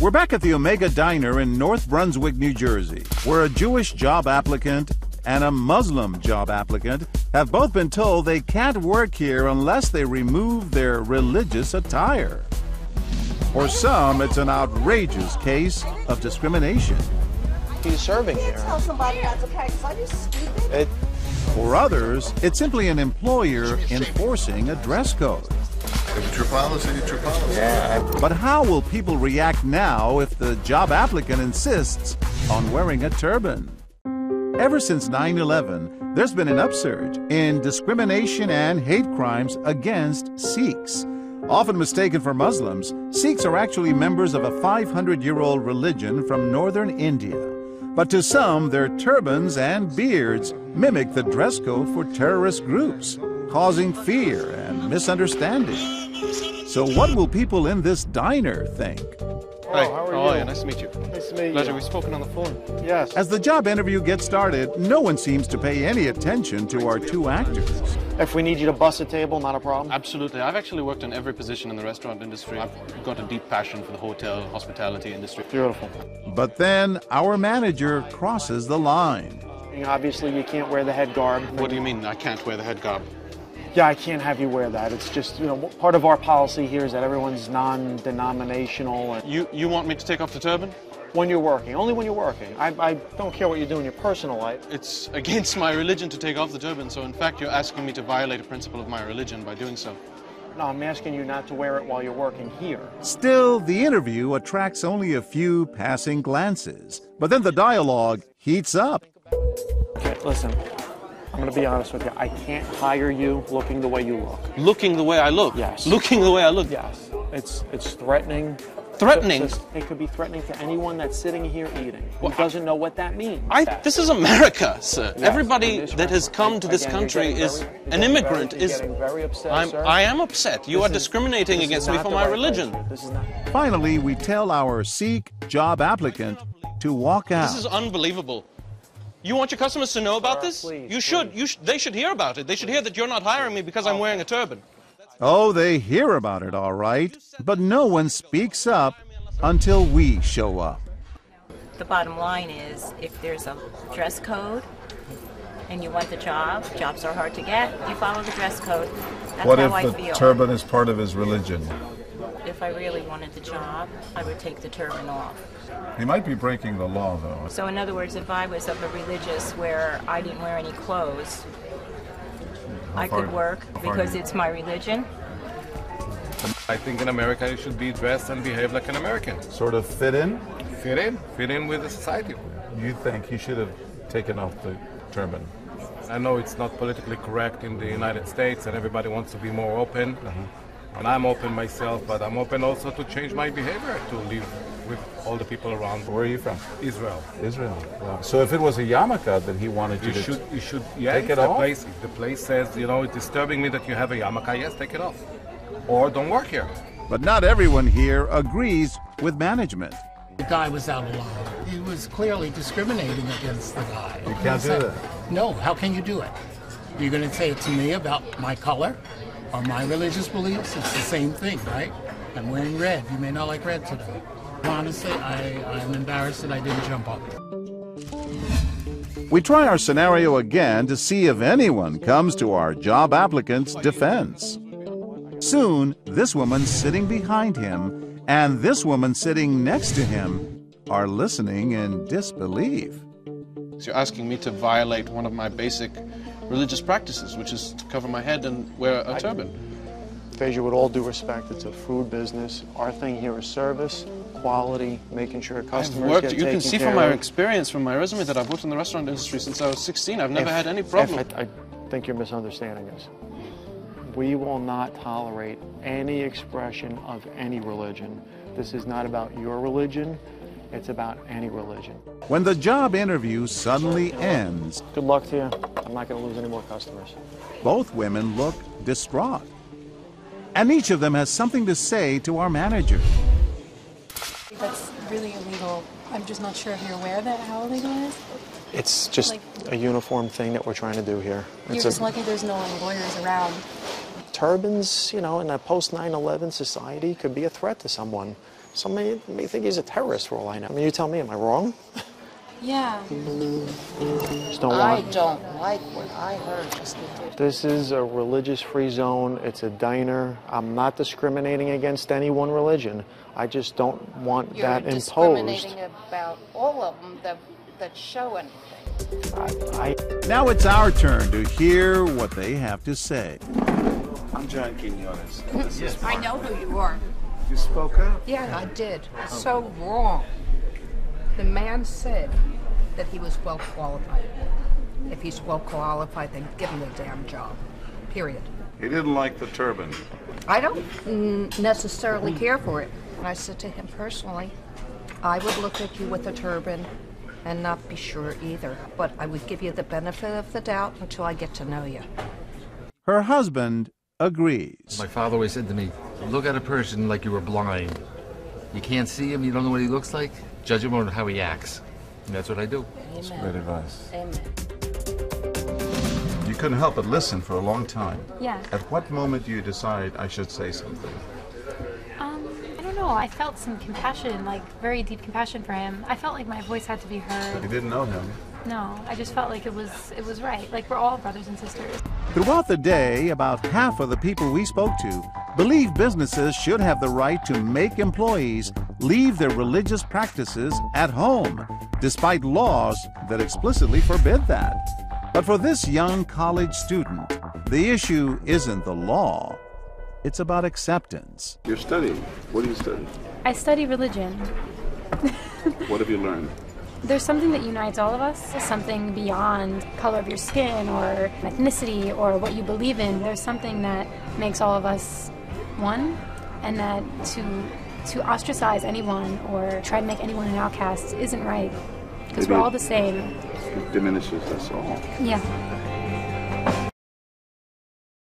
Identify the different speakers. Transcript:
Speaker 1: We're back at the Omega Diner in North Brunswick, New Jersey, where a Jewish job applicant and a Muslim job applicant have both been told they can't work here unless they remove their religious attire. For some, it's an outrageous case of discrimination.
Speaker 2: He's serving here.
Speaker 3: You can't tell somebody not to practice. Are you stupid?
Speaker 1: For others, it's simply an employer enforcing a dress code.
Speaker 4: If it's your policy, it's your policy.
Speaker 2: Yeah.
Speaker 1: But how will people react now if the job applicant insists on wearing a turban? Ever since 9/11, there's been an upsurge in discrimination and hate crimes against Sikhs. Often mistaken for Muslims, Sikhs are actually members of a 500-year-old religion from northern India. But to some, their turbans and beards mimic the dress code for terrorist groups, causing fear and misunderstanding. So what will people in this diner think?
Speaker 2: Hi, how are you?
Speaker 5: Nice to meet you.
Speaker 2: Nice to meet you.
Speaker 5: Pleasure. We've spoken on the phone.
Speaker 2: Yes.
Speaker 1: As the job interview gets started, no one seems to pay any attention to our two actors.
Speaker 2: If we need you to bus a table, not a problem.
Speaker 5: Absolutely. I've actually worked in every position in the restaurant industry. I've got a deep passion for the hotel, hospitality industry.
Speaker 2: Beautiful.
Speaker 1: But then our manager crosses the line.
Speaker 2: Obviously, you can't wear the head garb.
Speaker 5: What do you mean I can't wear the head garb?
Speaker 2: Yeah, I can't have you wear that. It's just, part of our policy here is that everyone's non-denominational. And
Speaker 5: You want me to take off the turban?
Speaker 2: when you're working, only when you're working. I don't care what you do in your personal life.
Speaker 5: It's against my religion to take off the turban, so in fact you're asking me to violate a principle of my religion by doing so.
Speaker 2: No, I'm asking you not to wear it while you're working here.
Speaker 1: Still, the interview attracts only a few passing glances. But then the dialogue heats up.
Speaker 2: Okay, listen, I'm going to be honest with you. I can't hire you looking the way you look.
Speaker 5: Looking the way I look?
Speaker 2: Yes.
Speaker 5: Looking the way I look?
Speaker 2: Yes. It's threatening.
Speaker 5: Threatening?
Speaker 2: It could be threatening to anyone that's sitting here eating who doesn't know what that means.
Speaker 5: This is America, sir.
Speaker 2: Yes,
Speaker 5: Everybody
Speaker 2: this
Speaker 5: that has come to this
Speaker 2: again,
Speaker 5: country
Speaker 2: you're
Speaker 5: is
Speaker 2: getting
Speaker 5: an immigrant.
Speaker 2: You're getting very upset, sir.
Speaker 5: I am upset. You are discriminating against me for my religion.
Speaker 2: This is not.
Speaker 1: Finally, we tell our Sikh job applicant to walk out.
Speaker 5: This is unbelievable. You want your customers to know about this?
Speaker 2: Please,
Speaker 5: You should. They should hear about it. They should hear that you're not hiring me because I'm wearing a turban.
Speaker 1: Oh, they hear about it, all right. But no one speaks up until we show up.
Speaker 6: The bottom line is, if there's a dress code and you want the job, jobs are hard to get, you follow the dress code. That's
Speaker 4: What
Speaker 6: how
Speaker 4: if
Speaker 6: I
Speaker 4: the
Speaker 6: feel.
Speaker 4: turban is part of his religion?
Speaker 6: If I really wanted the job, I would take the turban off.
Speaker 4: He might be breaking the law, though.
Speaker 6: So in other words, if I was of a religious where I didn't wear any clothes, I could work because it's my religion.
Speaker 7: I think in America you should be dressed and behave like an American.
Speaker 4: Sort of fit in?
Speaker 7: Fit in with the society.
Speaker 4: You think he should have taken off the turban?
Speaker 7: I know it's not politically correct in the United States and everybody wants to be more open. And I'm open myself, but I'm open also to change my behavior, to live with all the people around.
Speaker 4: Where are you from?
Speaker 7: Israel.
Speaker 4: Israel. Wow. So if it was a yarmulke that he wanted you to
Speaker 7: You should
Speaker 4: take it off?
Speaker 7: If the place says, it's disturbing me that you have a yarmulke, yes, take it off. Or don't work here.
Speaker 1: But not everyone here agrees with management.
Speaker 8: The guy was out of line. He was clearly discriminating against the guy.
Speaker 4: You can't do that.
Speaker 8: No, how can you do it? You're going to say it to me about my color or my religious beliefs? It's the same thing, right? I'm wearing red. You may not like red today. Honestly, I'm embarrassed that I didn't jump up.
Speaker 1: We try our scenario again to see if anyone comes to our job applicant's defense. Soon, this woman sitting behind him and this woman sitting next to him are listening in disbelief.
Speaker 5: So you're asking me to violate one of my basic religious practices, which is to cover my head and wear a turban.
Speaker 2: Phaedra, with all due respect, it's a food business. Our thing here is service, quality, making sure customers get taken care of.
Speaker 5: You can see from my experience, from my resume, that I've worked in the restaurant industry since I was 16. I've never had any problem.
Speaker 2: I think you're misunderstanding us. We will not tolerate any expression of any religion. This is not about your religion. It's about any religion.
Speaker 1: When the job interview suddenly ends,
Speaker 2: good luck to you. I'm not going to lose any more customers.
Speaker 1: Both women look distraught. And each of them has something to say to our manager.
Speaker 9: That's really illegal. I'm just not sure if you're aware of that, how illegal it is.
Speaker 2: It's just a uniform thing that we're trying to do here.
Speaker 9: You're just lucky there's no lawyers around.
Speaker 2: turbans, you know, in a post 9/11 society could be a threat to someone. Somebody may think he's a terrorist for all I know. I mean, you tell me, am I wrong?
Speaker 9: Yeah.
Speaker 2: Just don't
Speaker 3: I
Speaker 2: want.
Speaker 3: don't like what I heard.
Speaker 2: This is a religious-free zone. It's a diner. I'm not discriminating against any one religion. I just don't want that
Speaker 3: You're
Speaker 2: imposed.
Speaker 3: discriminating about all of them that show anything.
Speaker 1: Now it's our turn to hear what they have to say.
Speaker 4: I'm John Quinones. This is
Speaker 3: I know who you are.
Speaker 4: You spoke up.
Speaker 10: Yeah, I did. So wrong. The man said that he was well qualified. If he's well qualified, then give him a damn job. Period.
Speaker 4: He didn't like the turban.
Speaker 10: I don't necessarily care for it. And I said to him personally, I would look at you with a turban and not be sure either. But I would give you the benefit of the doubt until I get to know you.
Speaker 1: Her husband agrees.
Speaker 11: My father always said to me, look at a person like you were blind. You can't see him, you don't know what he looks like. Judge him on how he acts. And that's what I do.
Speaker 4: That's great advice.
Speaker 3: Amen.
Speaker 4: You couldn't help but listen for a long time.
Speaker 9: Yeah.
Speaker 4: At what moment do you decide I should say something?
Speaker 9: I don't know. I felt some compassion, like very deep compassion for him. I felt like my voice had to be heard.
Speaker 4: You didn't know him.
Speaker 9: No, I just felt like it was right. Like we're all brothers and sisters.
Speaker 1: Throughout the day, about half of the people we spoke to believe businesses should have the right to make employees leave their religious practices at home, despite laws that explicitly forbid that. But for this young college student, the issue isn't the law. It's about acceptance.
Speaker 4: You're studying. What do you study?
Speaker 9: I study religion.
Speaker 4: What have you learned?
Speaker 9: There's something that unites all of us, something beyond color of your skin or ethnicity or what you believe in. There's something that makes all of us one, and that to ostracize anyone or try to make anyone an outcast isn't right, because we're all the same.
Speaker 4: It diminishes us all.
Speaker 9: Yeah.